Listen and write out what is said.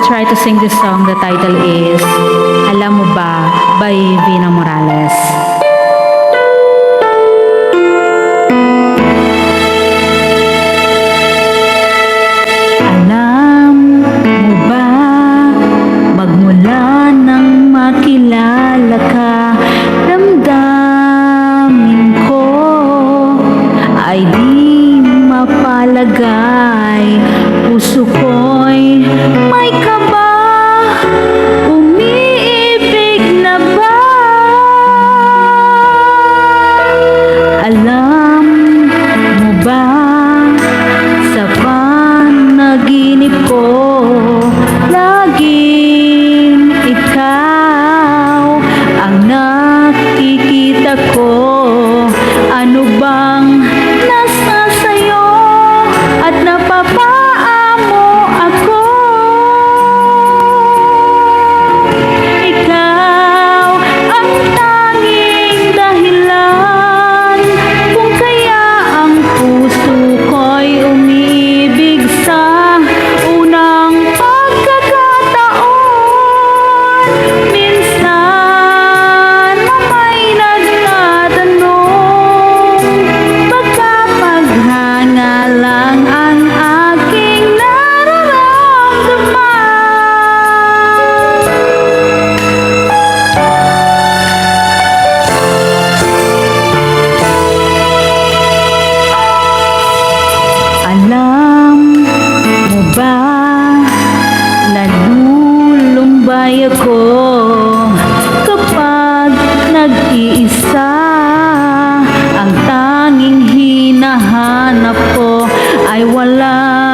try to sing this song. The title is Alam Mo Ba by Vina Morales. Alam mo ba, magmula nang makilala ka, damdamin ko ay di mapalagay. Puso ko'y may kaba, umiibig na ba? Alam mo ba, sa panaginip ko, laging ikaw ang nakikita ko. Ano bang nasa sayo at napapaamo ako? Ikaw ang tanging dahilan kung kaya ang puso ko'y umiibig sa unang pagkakataon. Minsan na may nagtatanong, baka paghanga lang ang aking nararamdaman. Alam mo ba, nalulumbay ako kapag nag-iisa. Ang tanging hinahanap ko ay walang